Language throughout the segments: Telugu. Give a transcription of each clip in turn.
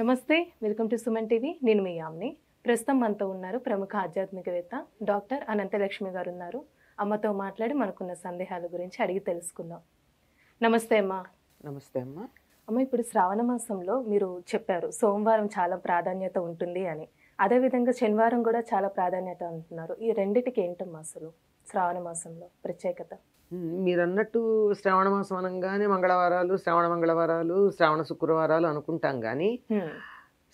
నమస్తే, వెల్కమ్ టు సుమన్ టీవీ. నేను మీ యామ్ని. ప్రస్తుతం మనతో ఉన్నారు ప్రముఖ ఆధ్యాత్మికవేత్త డాక్టర్ అనంతలక్ష్మి గారు ఉన్నారు. అమ్మతో మాట్లాడి మనకున్న సందేహాల గురించి అడిగి తెలుసుకుందాం. నమస్తే అమ్మా. నమస్తే అమ్మా. అమ్మ, ఇప్పుడు శ్రావణ మాసంలో మీరు చెప్పారు సోమవారం చాలా ప్రాధాన్యత ఉంటుంది అని. అదేవిధంగా శనివారం కూడా చాలా ప్రాధాన్యత అంటున్నారు. ఈ రెండిటికి ఏంటమ్మా అసలు శ్రావణ మాసంలో ప్రత్యేకత? మీరు అన్నట్టు శ్రావణ మాసం అనగానే మంగళవారాలు, శ్రావణ మంగళవారాలు, శ్రావణ శుక్రవారాలు అనుకుంటాం కానీ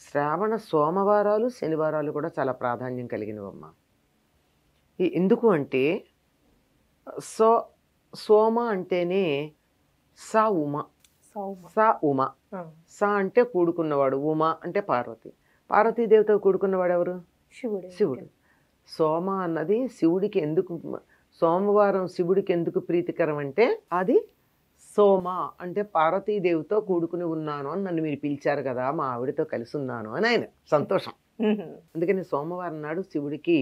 శ్రావణ సోమవారాలు, శనివారాలు కూడా చాలా ప్రాధాన్యం కలిగినవమ్మా. ఎందుకు అంటే సోమ అంటేనే సా ఉమ, సా ఉమ. సా అంటే కూడుకున్నవాడు, ఉమ అంటే పార్వతి. పార్వతీదేవితో కూడుకున్నవాడు ఎవరు? శివుడు. శివుడు. సోమ అన్నది శివుడికి ఎందుకు, సోమవారం శివుడికి ఎందుకు ప్రీతికరం అంటే అది సోమ అంటే పార్వతీదేవితో కూడుకుని ఉన్నాను అని నన్ను మీరు పిలిచారు కదా, మా ఆవిడతో కలిసి ఉన్నాను అని ఆయన సంతోషం. అందుకని సోమవారం నాడు శివుడికి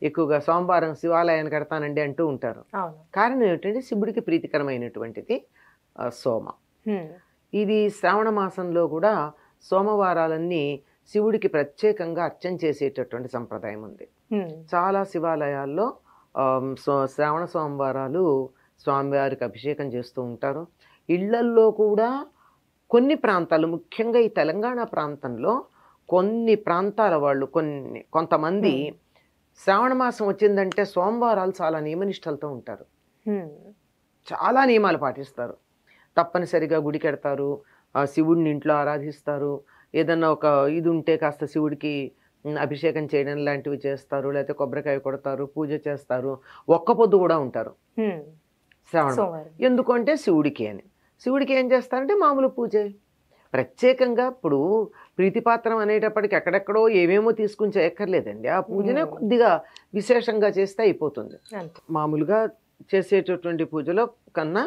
ఎక్కువగా సోమవారం శివాలయాన్ని కడతానండి అంటూ ఉంటారు. కారణం ఏమిటంటే శివుడికి ప్రీతికరమైనటువంటిది సోమ. ఇది శ్రావణ మాసంలో కూడా సోమవారాలన్నీ శివుడికి ప్రత్యేకంగా అర్చన చేసేటటువంటి సంప్రదాయం ఉంది. చాలా శివాలయాల్లో శ్రావణ సోమవారాలు స్వామివారికి అభిషేకం చేస్తూ ఉంటారు. ఇళ్లల్లో కూడా కొన్ని ప్రాంతాలు, ముఖ్యంగా ఈ తెలంగాణ ప్రాంతంలో కొన్ని ప్రాంతాల వాళ్ళు కొంతమంది శ్రావణ మాసం వచ్చిందంటే సోమవారాలు చాలా నియమనిష్టలతో ఉంటారు. చాలా నియమాలు పాటిస్తారు. తప్పనిసరిగా గుడికి వెడతారు, శివుడిని ఇంట్లో ఆరాధిస్తారు. ఏదన్నా ఒక ఇది ఉంటే కాస్త శివుడికి అభిషేకం చేయడం లాంటివి చేస్తారు, లేకపోతే కొబ్బరికాయ కొడతారు, పూజ చేస్తారు, ఒక్క పొద్దు కూడా ఉంటారు శ్రావణం. ఎందుకంటే శివుడికి అని. శివుడికి ఏం చేస్తారంటే మామూలు పూజ. ప్రత్యేకంగా ఇప్పుడు ప్రీతిపాత్రం అనేటప్పటికి ఎక్కడెక్కడో ఏమేమో తీసుకుని చేయక్కర్లేదండి. ఆ పూజనే కొద్దిగా విశేషంగా చేస్తే అయిపోతుంది. మామూలుగా చేసేటటువంటి పూజలో కన్నా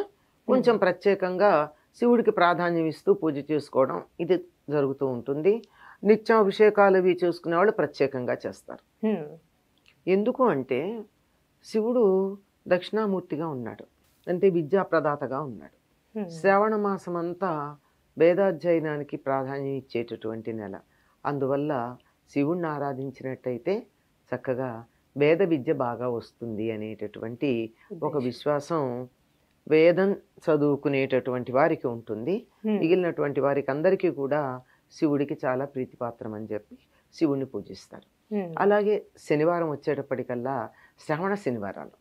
కొంచెం ప్రత్యేకంగా శివుడికి ప్రాధాన్యం ఇస్తూ పూజ చేసుకోవడం ఇది జరుగుతూ ఉంటుంది. నిత్యం అభిషేకాలు అవి చేసుకునే వాళ్ళు ప్రత్యేకంగా చేస్తారు. ఎందుకు అంటే శివుడు దక్షిణామూర్తిగా ఉన్నాడు, అంటే విద్యాప్రదాతగా ఉన్నాడు. శ్రావణ మాసం అంతా వేదాధ్యయనానికి ప్రాధాన్యం ఇచ్చేటటువంటి నెల. అందువల్ల శివుణ్ణి ఆరాధించినట్టయితే చక్కగా వేద విద్య బాగా వస్తుంది అనేటటువంటి ఒక విశ్వాసం వేదం చదువుకునేటటువంటి వారికి ఉంటుంది. మిగిలినటువంటి వారికి అందరికీ కూడా శివుడికి చాలా ప్రీతిపాత్రం అని చెప్పి శివుణ్ణి పూజిస్తారు. అలాగే శనివారం వచ్చేటప్పటికల్లా శ్రవణ శనివారాలు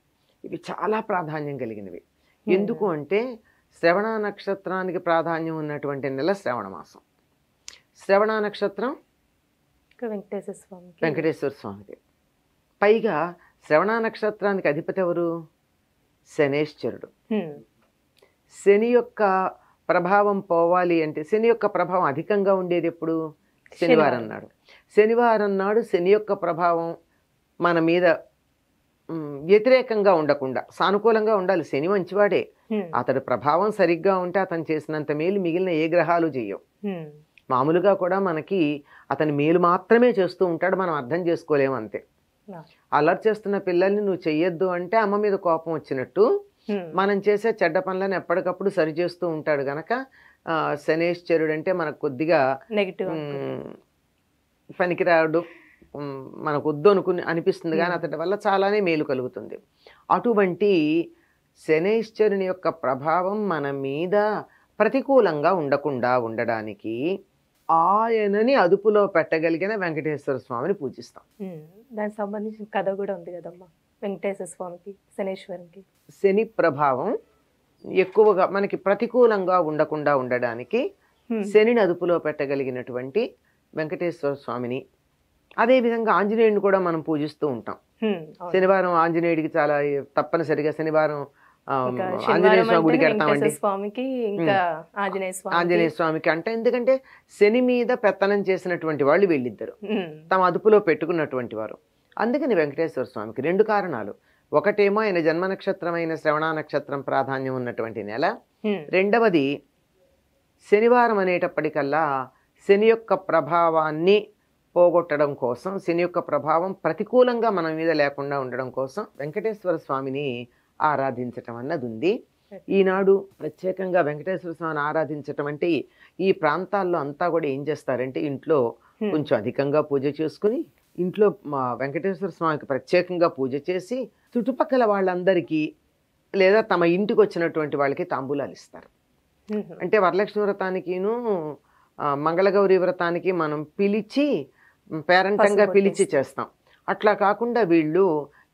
ఇవి చాలా ప్రాధాన్యం కలిగినవి. ఎందుకు అంటే శ్రవణ నక్షత్రానికి ప్రాధాన్యం ఉన్నటువంటి నెల శ్రావణ మాసం. శ్రవణ నక్షత్రం వెంకటేశ్వర స్వామిది. పైగా శ్రవణ నక్షత్రానికి అధిపతి ఎవరు? శనేశ్వరుడు. శని యొక్క ప్రభావం పోవాలి అంటే, శని యొక్క ప్రభావం అధికంగా ఉండేది ఎప్పుడు? శనివారం నాడు. శనివారం నాడు శని యొక్క ప్రభావం మన మీద వ్యతిరేకంగా ఉండకుండా సానుకూలంగా ఉండాలి. శని మంచివాడే, అతడి ప్రభావం సరిగ్గా ఉంటే అతను చేసినంత మేలు మిగిలిన ఏ గ్రహాలు చేయవు. మామూలుగా కూడా మనకి అతని మేలు మాత్రమే చేస్తూ ఉంటాడు, మనం అర్థం చేసుకోలేము అంతే. అలర్ట్ చేస్తున్న పిల్లల్ని నువ్వు చెయ్యొద్దు అంటే అమ్మ మీద కోపం వచ్చినట్టు మనం చేసే చెడ్డ పనులను ఎప్పటికప్పుడు సరి చేస్తూ ఉంటాడు గనక శనేశ్వరుడు అంటే మనకు కొద్దిగా పనికిరాడు, మనకు వద్దు అనిపిస్తుంది, కానీ అతడి వల్ల చాలానే మేలు కలుగుతుంది. అటువంటి శనేశ్వరుని యొక్క ప్రభావం మన మీద ప్రతికూలంగా ఉండకుండా ఉండడానికి ఆయనని అదుపులో పెట్టగలిగిన వెంకటేశ్వర స్వామిని పూజిస్తాం. దానికి సంబంధించిన కథ కూడా ఉంది కదమ్మా, వెంకటేశ్వర స్వామికి శనేశ్వరునికి. శని ప్రభావం ఎక్కువగా మనకి ప్రతికూలంగా ఉండకుండా ఉండడానికి శనిని అదుపులో పెట్టగలిగినటువంటి వెంకటేశ్వర స్వామిని, అదేవిధంగా ఆంజనేయుడిని కూడా మనం పూజిస్తూ ఉంటాం. శనివారం ఆంజనేయుడికి చాలా తప్పనిసరిగా శనివారం ఆంజనేయ స్వామి గుడికి వెళ్తామండి. ఆంజనేయ స్వామికి అంటే ఎందుకంటే శని మీద పెత్తనం చేసినటువంటి వాళ్ళు వీళ్ళిద్దరు తమ అదుపులో పెట్టుకున్నటువంటి వారు. అందుకని వెంకటేశ్వర స్వామికి రెండు కారణాలు. ఒకటేమో ఆయన జన్మ నక్షత్రమైన శ్రవణ నక్షత్రం ప్రాధాన్యం ఉన్నటువంటి నెల. రెండవది శనివారం అనేటప్పటికల్లా శని యొక్క ప్రభావాన్ని పోగొట్టడం కోసం, శని యొక్క ప్రభావం ప్రతికూలంగా మన మీద లేకుండా ఉండడం కోసం వెంకటేశ్వర స్వామిని ఆరాధించటం అన్నది ఉంది. ఈనాడు ప్రత్యేకంగా వెంకటేశ్వర స్వామిని ఆరాధించటం అంటే ఈ ప్రాంతాల్లో అంతా కూడా ఏం చేస్తారంటే ఇంట్లో కొంచెం అధికంగా పూజ చేసుకుని ఇంట్లో మా వెంకటేశ్వర స్వామికి ప్రత్యేకంగా పూజ చేసి చుట్టుపక్కల వాళ్ళందరికీ లేదా తమ ఇంటికి వచ్చినటువంటి వాళ్ళకి తాంబూలాలు ఇస్తారు. అంటే వరలక్ష్మి వ్రతానికిను మంగళగౌరి వ్రతానికి మనం పిలిచి పేరంటంగా పిలిచి చేస్తాం. అట్లా కాకుండా వీళ్ళు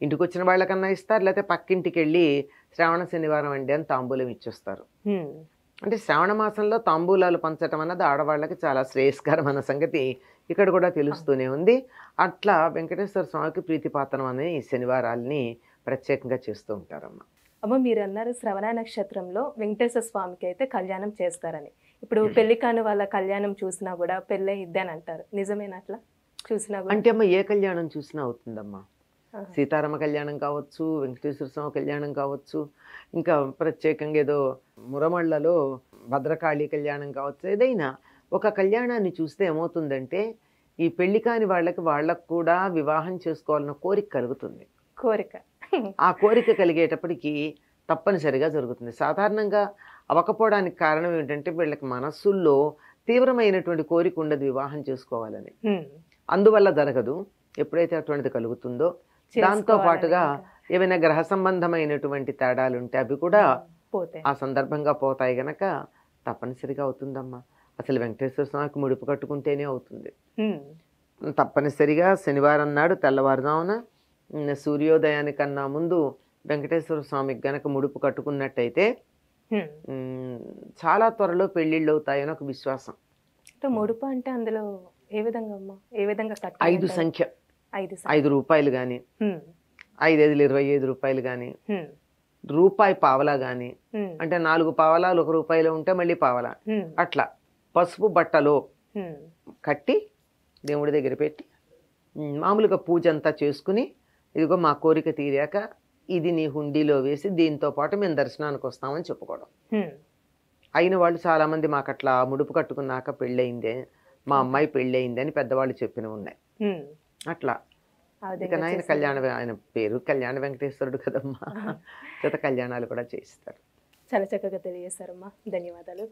ఇంటికి వచ్చిన వాళ్ళకన్నా ఇస్తారు, లేకపోతే పక్కింటికి వెళ్ళి శ్రావణ శనివారం అండి అని తాంబూలం ఇచ్చేస్తారు. అంటే శ్రావణ మాసంలో తాంబూలాలు పంచడం అన్నది ఆడవాళ్ళకి చాలా శ్రేయస్కరం అన్న సంగతి ఇక్కడ కూడా తెలుస్తూనే ఉంది. అట్లా వెంకటేశ్వర స్వామికి ప్రీతిపాత్రం అనే ఈ శనివారాల్ని ప్రత్యేకంగా చేస్తూ ఉంటారమ్మ. అమ్మ, మీరు అన్నారు శ్రవణ నక్షత్రంలో వెంకటేశ్వర స్వామికి అయితే కళ్యాణం చేస్తారని. ఇప్పుడు పెళ్లి కాని వాళ్ళ కళ్యాణం చూసినా కూడా పెళ్ళే ఇద్ది అని అంటారు, నిజమేనా? అట్లా చూసినా అంటే అమ్మ ఏ కళ్యాణం చూసినా అవుతుందమ్మా. సీతారామ కళ్యాణం కావచ్చు, వెంకటేశ్వర స్వామి కళ్యాణం కావచ్చు, ఇంకా ప్రత్యేకంగా ఏదో మురమళ్ళలో భద్రకాళి కళ్యాణం కావచ్చు, ఏదైనా ఒక కళ్యాణాన్ని చూస్తే ఏమవుతుందంటే ఈ పెళ్లి కాని వాళ్ళకు కూడా వివాహం చేసుకోవాలన్న కోరిక కలుగుతుంది. కోరిక ఆ కోరిక కలిగేటప్పటికి తప్పనిసరిగా జరుగుతుంది. సాధారణంగా అవ్వకపోవడానికి కారణం ఏంటంటే వీళ్ళకి మనస్సుల్లో తీవ్రమైనటువంటి కోరిక ఉండదు వివాహం చేసుకోవాలని, అందువల్ల జరగదు. ఎప్పుడైతే అటువంటిది కలుగుతుందో దాంతో పాటుగా ఏమైనా గ్రహ సంబంధమైనటువంటి తేడాలు ఉంటే అవి కూడా ఆ సందర్భంగా పోతాయి గనక తప్పనిసరిగా అవుతుందమ్మా. అసలు వెంకటేశ్వర స్వామికి ముడుపు కట్టుకుంటేనే అవుతుంది. తప్పనిసరిగా శనివారం నాడు తెల్లవారుజామున సూర్యోదయానికన్నా ముందు వెంకటేశ్వర స్వామికి గనక ముడుపు కట్టుకున్నట్టయితే చాలా త్వరలో పెళ్లిళ్ళు అవుతాయని ఒక విశ్వాసం. ముడుపు అంటే అందులో ఏ విధంగా అమ్మా, ఏ విధంగా 5 సంఖ్య, 5 రూపాయలు కానీ, 5 25 రూపాయలు కానీ, రూపాయి పావలా కానీ, అంటే 4 పావలాలు 1 రూపాయలు ఉంటే మళ్ళీ పావలా, అట్లా పసుపు బట్టలో కట్టి దేవుడి దగ్గర పెట్టి మామూలుగా పూజ అంతా చేసుకుని ఇదిగో మా కోరిక తీరాక ఇది నీ హుండీలో వేసి దీంతో పాటు మేము దర్శనానికి వస్తామని చెప్పుకోవడం. అయిన వాళ్ళు చాలామంది మాకు అట్లా ముడుపు కట్టుకున్నాక పెళ్ళయిందే, మా అమ్మాయి పెళ్ళయింది అని పెద్దవాళ్ళు చెప్పినవి ఉన్నాయి. అట్లా ఇక ఆయన పేరు కళ్యాణ వెంకటేశ్వరుడు కదమ్మా, జత కళ్యాణాలు కూడా చేయిస్తారు. చాలా చక్కగా తెలియజేస్తారమ్మా, ధన్యవాదాలు.